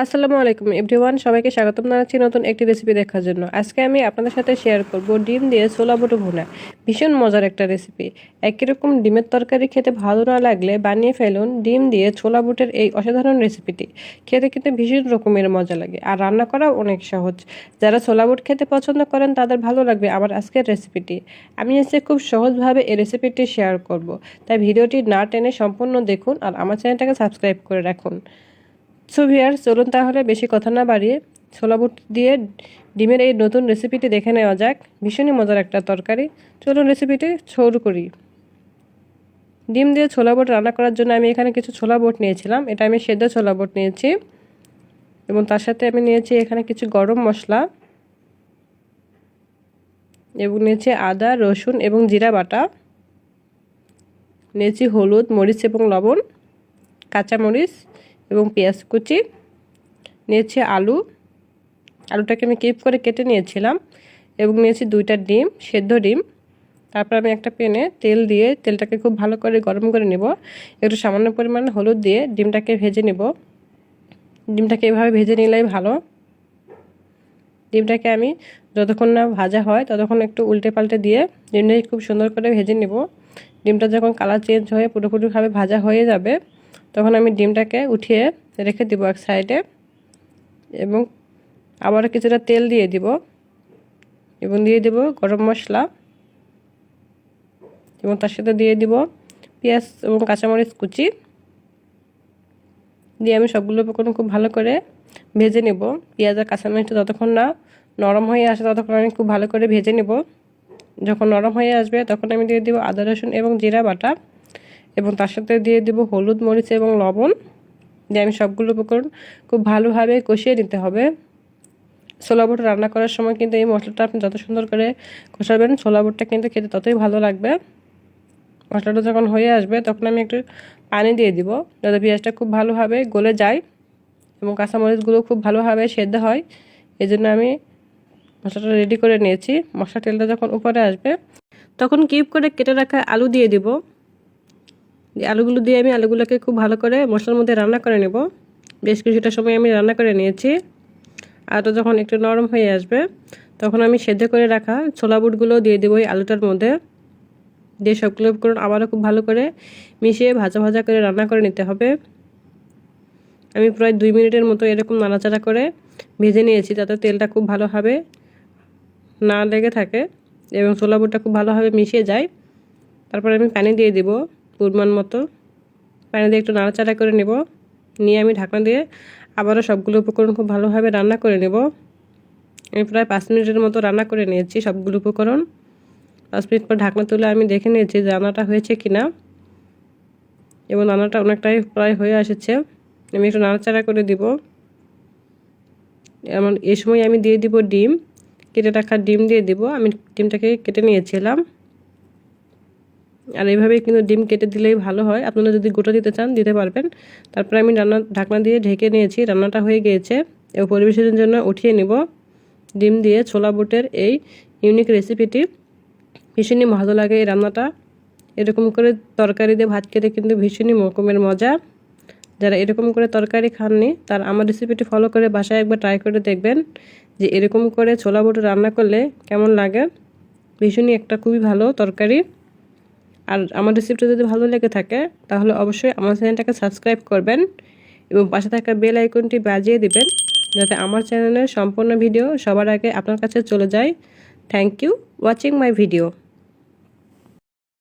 আসসালামু আলাইকুম এভরিওয়ান, সবাইকে স্বাগতম জানাচ্ছি নতুন একটি রেসিপি দেখার জন্য। আজকে আমি আপনাদের সাথে শেয়ার করব ডিম দিয়ে ছোলা বুটো ভুনা। ভীষণ মজার একটা রেসিপি। একই রকম ডিমের তরকারি খেতে ভালো না লাগলে বানিয়ে ফেলুন ডিম দিয়ে ছোলা বুটের এই অসাধারণ রেসিপিটি। খেতে কিন্তু ভীষণ রকমের মজা লাগে আর রান্না করাও অনেক সহজ। যারা ছোলা বুট খেতে পছন্দ করেন তাদের ভালো লাগবে আমার আজকের রেসিপিটি। আমি আজকে খুব সহজভাবে এই রেসিপিটি শেয়ার করব, তাই ভিডিওটি না টেনে সম্পূর্ণ দেখুন আর আমার চ্যানেলটাকে সাবস্ক্রাইব করে রাখুন। সো ভিউয়ার্স, চলুন তাহলে বেশি কথা না বাড়িয়ে ছোলা বুট দিয়ে ডিমের এই নতুন রেসিপিটি দেখে নেওয়া যাক। ভীষণই মজার একটা তরকারি। চলুন রেসিপিটি শুরু করি। ডিম দিয়ে ছোলা বুট রান্না করার জন্য আমি এখানে কিছু ছোলা বুট নিয়েছিলাম। এটা আমি সেদ্ধ ছোলা বুট নিয়েছি এবং তার সাথে আমি নিয়েছি এখানে কিছু গরম মশলা এবং নিয়েছি আদা, রসুন এবং জিরা বাটা। নিয়েছি হলুদ, মরিচ এবং লবণ, কাঁচামরিচ এবং পেঁয়াজ কুচি। নিয়েছি আলুটাকে আমি কিপ করে কেটে নিয়েছিলাম এবং নিয়েছি 2টা ডিম, সেদ্ধ ডিম। তারপর আমি একটা প্যানে তেল দিয়ে তেলটাকে খুব ভালো করে গরম করে নেব। একটু সামান্য পরিমাণে হলুদ দিয়ে ডিমটাকে ভেজে নেব। ডিমটাকে এভাবে ভেজে নিলেই ভালো। ডিমটাকে আমি যতক্ষণ না ভাজা হয় ততক্ষণ একটু উল্টে পাল্টে দিয়ে ডিমটাকে খুব সুন্দর করে ভেজে নেব। ডিমটা যখন কালার চেঞ্জ হয়ে পুরোপুরিভাবে ভাজা হয়ে যাবে তখন আমি ডিমটাকে উঠিয়ে রেখে দেবো এক সাইডে এবং আবার কিছুটা তেল দিয়ে দিব এবং দিয়ে দেব গরম মশলা এবং তার সাথে দিয়ে দিব পেঁয়াজ এবং কাঁচামরিচ কুচি দিয়ে আমি সবগুলো উপকরণ খুব ভালো করে ভেজে নেব। পেঁয়াজ আর কাঁচামরিচটা যতক্ষণ না নরম হয়ে আসে ততক্ষণ আমি খুব ভালো করে ভেজে নেব। যখন নরম হয়ে আসবে তখন আমি দিয়ে দেব আদা, রসুন এবং জিরা বাটা এবং তার সাথে দিয়ে দেব হলুদ, মরিচ এবং লবণ। দিয়ে আমি সবগুলো উপকরণ খুব ভালোভাবে কষিয়ে নিতে হবে। ছোলা বুট রান্না করার সময় কিন্তু এই মশলাটা আপনি যত সুন্দর করে কষাবেন ছোলা বুটটা কিন্তু খেতে ততই ভালো লাগবে। মশলাটা যখন হয়ে আসবে তখন আমি একটু পানি দিয়ে দিব যাতে পেঁয়াজটা খুব ভালোভাবে গলে যায় এবং কাঁচামরিচগুলো খুব ভালোভাবে সেদ্ধ হয়। এই জন্য আমি মশলাটা রেডি করে নিয়েছি। মশলা তেলটা যখন উপরে আসবে তখন কিউব করে কেটে রাখা আলু দিয়ে দিব। আলুগুলো দিয়ে আমি আলুগুলোকে খুব ভালো করে মশলার মধ্যে রান্না করে নেব। বেশ কিছুটা সময় আমি রান্না করে নিয়েছি। আলুটা যখন একটু নরম হয়ে আসবে তখন আমি সেদ্ধ করে রাখা ছোলা বুটগুলো দিয়ে দেবো এই আলুটার মধ্যে। দিয়ে সবগুলো উপকরণ আবারও খুব ভালো করে মিশিয়ে ভাজা ভাজা করে রান্না করে নিতে হবে। আমি প্রায় 2 মিনিটের মতো এরকম নাড়াচাড়া করে ভেজে নিয়েছি যাতে তেলটা খুব ভালোভাবে না লেগে থাকে এবং ছোলা বুটটা খুব ভালোভাবে মিশিয়ে যায়। তারপরে আমি পানি দিয়ে দিব পরিমাণ মতো। পানি দিয়ে একটু নাড়াচাড়া করে নেব। নিয়ে আমি ঢাকনা দিয়ে আবারও সবগুলো উপকরণ খুব ভালোভাবে রান্না করে নেব। আমি প্রায় 5 মিনিটের মতো রান্না করে নিয়েছি সবগুলো উপকরণ। 5 মিনিট পর ঢাকনা তুলে আমি দেখে নিয়েছি যে রান্নাটা হয়েছে কিনা এবং রান্নাটা অনেকটাই প্রায় হয়ে এসেছে। আমি একটু নাড়াচাড়া করে দিব। এমন এই সময় আমি দিয়ে দিব ডিম, কেটে রাখা ডিম দিয়ে দিব। আমি ডিমটাকে কেটে নিয়েছিলাম আর এইভাবেই কিন্তু ডিম কেটে দিলেই ভালো হয়। আপনারা যদি গোটা দিতে চান দিতে পারবেন। তারপরে আমি ঢাকনা দিয়ে ঢেকে নিয়েছি। রান্নাটা হয়ে গিয়েছে এবং পরিবেশনের জন্য উঠিয়ে নিব। ডিম দিয়ে ছোলা বুটের এই ইউনিক রেসিপিটি ভীষণই ভালো লাগে। এই রান্নাটা এরকম করে তরকারি দিয়ে ভাত খেতে কিন্তু ভীষণই রকমের মজা। যারা এরকম করে তরকারি খাননি তারা আমার রেসিপিটি ফলো করে বাসায় একবার ট্রাই করে দেখবেন যে এরকম করে ছোলা বুট রান্না করলে কেমন লাগে। ভীষণই একটা খুবই ভালো তরকারি। আর আমার রেসিপিটা যদি ভালো লেগে থাকে তাহলে অবশ্যই আমার চ্যানেলটাকে সাবস্ক্রাইব করবেন এবং পাশে থাকা বেল আইকনটি বাজিয়ে দিবেন যাতে আমার চ্যানেলের সম্পূর্ণ ভিডিও সবার আগে আপনার কাছে চলে যায়। Thank you watching my video.